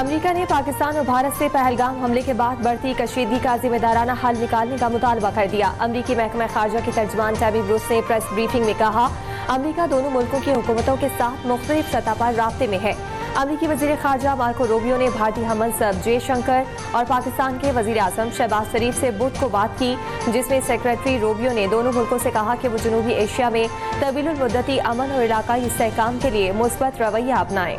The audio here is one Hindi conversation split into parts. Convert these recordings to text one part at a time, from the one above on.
अमेरिका ने पाकिस्तान और भारत से पहलगाम हमले के बाद बढ़ती कशीदगी का जिम्मेदाराना हल निकालने का मुतालबा कर दिया। अमेरिकी महकमा खारजा के तर्जमान टैबी ब्रूस ने प्रेस ब्रीफिंग में कहा, अमेरिका दोनों मुल्कों की हुकूमतों के साथ मुख्तलिफ सतह पर राब्ते में है। अमेरिकी वजीर खारजा मार्को रूबियो ने भारतीय हममंसब जयशंकर और पाकिस्तान के वजीर आजम शहबाज शरीफ से बुध को बात की, जिसमें सेक्रेटरी रूबियो ने दोनों मुल्कों से कहा कि वो जनूबी एशिया में तवीलुल मुद्दती अमन और इलाकाई इस्तेहकाम के लिए मुस्बत रवैया अपनाएं।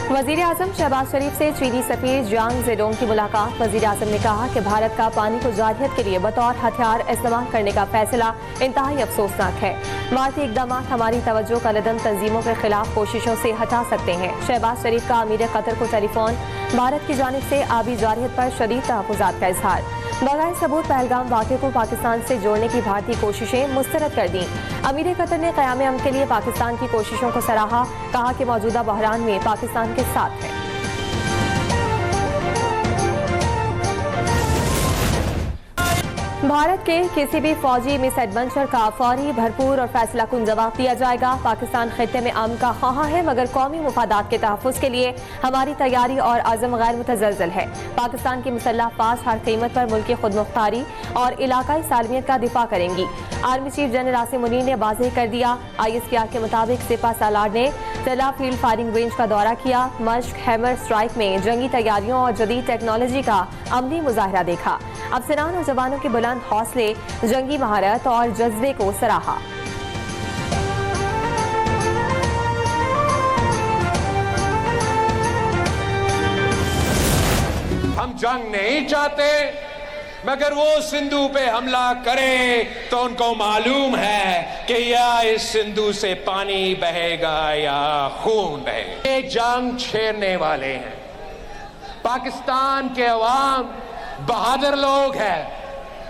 वजीर आजम शहबाज शरीफ से चीनी सफीर जियांग जेडोंग की मुलाकात। वजीर आजम ने कहा कि भारत का पानी को जारहियत के लिए बतौर हथियार इस्तेमाल करने का फैसला इंतहाई अफसोसनाक है। भारतीय इकदाम हमारी तवज्जो कलदम तंजीमों के खिलाफ कोशिशों से हटा सकते हैं। शहबाज शरीफ का अमीर कतर को टेलीफोन। भारत की जानिब से आबी जारहियत पर शदीद तहफ़्फ़ुज़ात का इजहार। बगैर सबूत पहलगाम वाक़े को पाकिस्तान से जोड़ने की भारतीय कोशिशें मुस्तरद कर दी। अमीर कतर ने क़याम अमन के लिए पाकिस्तान की कोशिशों को सराहा, कहा कि मौजूदा बहरान में पाकिस्तान के साथ है। भारत के किसी भी फौजी मिसएडवेंचर का फौरी, भरपूर और फैसला कुन जवाब दिया जाएगा। पाकिस्तान खित्ते में अमन का ख्वाह है, मगर कौमी मुफादात के तहफ़्फ़ुज़ के लिए हमारी तैयारी और अज़म गैर मुतज़लज़ल है। पाकिस्तान की मुसल्लह फ़ौज हर कीमत पर मुल्की खुदमुख्तारी और इलाकाई सालमियत का दिफा करेंगी। Army chief general Asim Munir ने वाज़ेह कर दिया। ISPR के मुताबिक सिपा सालार ने तला फील्ड फायरिंग रेंज का दौरा किया। मश्क हैमर स्ट्राइक में जंगी तैयारियों और जदीद टेक्नोलॉजी का अमली मुजाहरा देखा। अफसरान और जवानों के बुलंद हौसले, जंगी महारत और जज्बे को सराहा। हम जंग नहीं चाहते, मगर वो सिंधु पे हमला करे तो उनको मालूम है कि या इस सिंधु से पानी बहेगा या खून बहेगा। ये जंग छेड़ने वाले हैं। पाकिस्तान के अवाम बहादुर लोग हैं।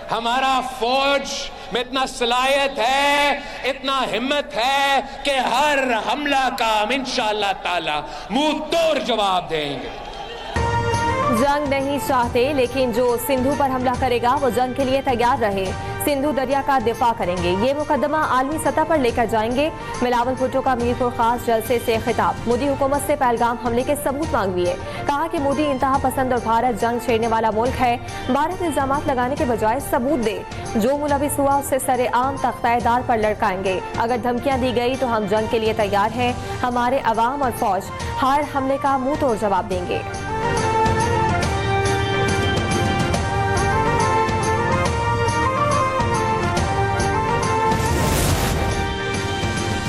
हमारा फौज में इतना सलाहियत है, इतना हिम्मत है कि हर हमला का हम इंशाअल्लाह ताला मुंह तोड़ जवाब देंगे। जंग नहीं चाहते, लेकिन जो सिंधु पर हमला करेगा वो जंग के लिए तैयार रहे। सिंधु दरिया का दिफा करेंगे। ये मुकदमा आलमी सतह पर लेकर जाएंगे। बिलावल भुट्टो का मीरपुर खास जलसे से खिताब। मोदी हुकूमत से पहलगाम हमले के सबूत मांग लिए। कहा कि मोदी इंतहा पसंद और भारत जंग छेड़ने वाला मुल्क है। भारत इल्जामात लगाने के बजाय सबूत दे। जो मुलविस हुआ उससे सरेआम तख्ताएदार पर लड़काएंगे। अगर धमकियां दी गई तो हम जंग के लिए तैयार हैं। हमारे अवाम और फौज हर हमले का मुंह तोड़ जवाब देंगे।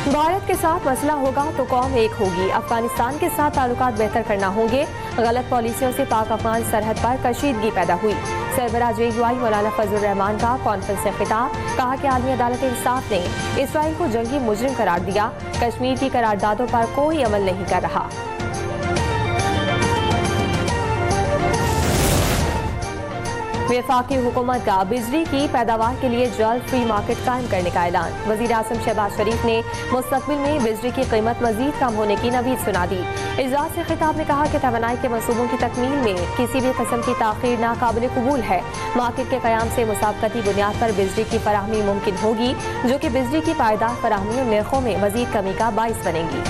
भारत के साथ मसला होगा तो कौम एक होगी। अफगानिस्तान के साथ ताल्लुकात बेहतर करना होंगे। गलत पॉलिसियों से पाक अफगान सरहद पर कशीदगी पैदा हुई। सरबराह JUI मौलाना फजल रहमान का कॉन्फ्रेंस से खिताब। कहा कि आलमी अदालत इंसाफ ने इसराइल को जंगी मुजरिम करार दिया। कश्मीर की करारदादों पर कोई अमल नहीं कर रहा। वफाकी हुकूमत का बिजली की पैदावार के लिए जल्द फ्री मार्केट कायम करने का ऐलान। वजीर आजम शहबाज शरीफ ने मुस्तकबिल में बिजली की कीमत मजीद कम होने की नवीद सुना दी। इजलास से खिताब में कहा कि तवानाई के मनसूबों की तकमील में किसी भी किस्म की ताखीर नाकाबिल कबूल है। मार्केट के कयाम से मुसाबकती बुनियाद पर बिजली की फराहमी मुमकिन होगी, जो कि बिजली की पायदार फराहमी और निर्खों में मजीद कमी का बाइस बनेगी।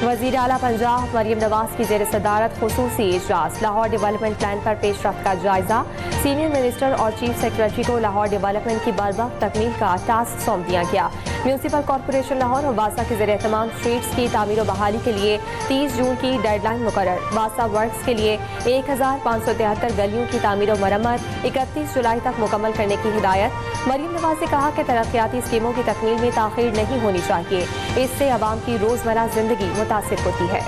वज़ीर आला पंजाब मरियम नवाज की ज़ेर सदारत खुसूसी इजलास। लाहौर डेवलपमेंट प्लान पर पेशरफ्त का जायजा। सीनियर मिनिस्टर और चीफ सेक्रेटरी को लाहौर डेवलपमेंट की बरवक्त तकमील का टास्क सौंप दिया गया। म्यूनसिपल कॉरपोरेशन लाहौर और वासा के ज़रिए तमाम स्ट्रीट्स की तामीर और बहाली के लिए 30 जून की डेडलाइन मुकर्रर। वासा वर्क्स के लिए 1573 गलियों की तामीर और मरम्मत 31 जुलाई तक मुकम्मल करने की हिदायत। मरियम नवाज ने कहा कि तरक्याती स्कीमों की तकमील में ताखीर नहीं होनी चाहिए। इससे आवाम की रोजमर्रा जिंदगी मुतासिर होती है।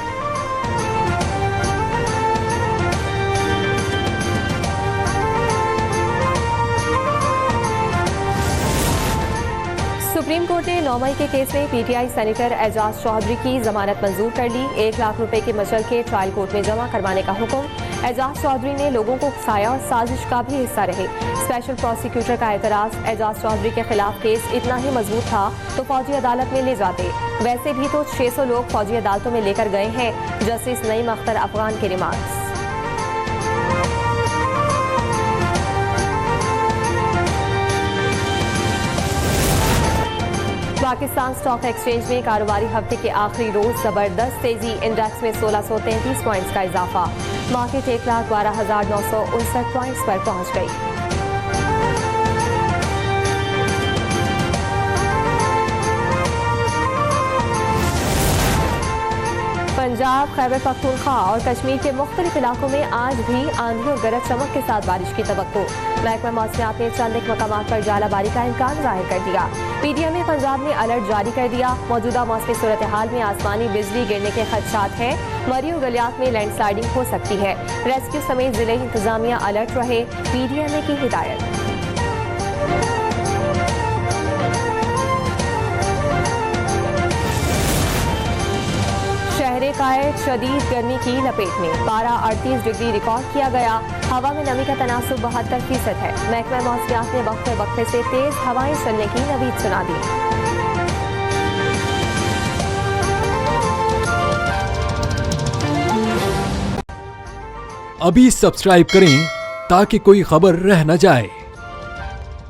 सुप्रीम कोर्ट ने 9 मई के केस में PTI सेनेटर एजाज चौधरी की जमानत मंजूर कर ली। 1 लाख रुपए के मशरके ट्रायल कोर्ट में जमा करवाने का हुक्म। एजाज चौधरी ने लोगों को उकसाया और साजिश का भी हिस्सा रहे। स्पेशल प्रोसिक्यूटर का एतराज, एजाज चौधरी के खिलाफ केस इतना ही मजबूत था तो फौजी अदालत में ले जाते। वैसे भी तो 600 लोग फौजी अदालतों में लेकर गए हैं। जस्टिस नईम अख्तर अफगान के रिमार्क्स। पाकिस्तान स्टॉक एक्सचेंज में कारोबारी हफ्ते के आखिरी रोज जबरदस्त तेजी, इंडेक्स में 1633 पॉइंट्स का इजाफा। मार्केट 1,12,959 पॉइंट्स पर पहुंच गई। पंजाब, खैबर पख्तूनख्वा और कश्मीर के मुख्तलिफ इलाकों में आज भी आंधी और गरज चमक के साथ बारिश की तवक्को। महकमा मौसमियात ने चंद एक मकामात पर जालाबारी का इम्कान जाहिर कर दिया। पीडीएम ने पंजाब ने अलर्ट जारी कर दिया। मौजूदा मौसमी सूरत हाल में आसमानी बिजली गिरने के खदशात हैं। मरी और गलियात में लैंडस्लाइडिंग हो सकती है। रेस्क्यू समेत जिले इंतजामिया अलर्ट रहे, पीडीएम की हिदायत। शहरे कायद शदीद गर्मी की लपेट में, पारा 38 डिग्री रिकॉर्ड किया गया। हवा में नमी का तनासुब 72% है। महकमा मौसमियात ने वक्फे वक्फे से तेज हवाएं चलने की नवीद सुना दी। अभी सब्सक्राइब करें ताकि कोई खबर रह न जाए।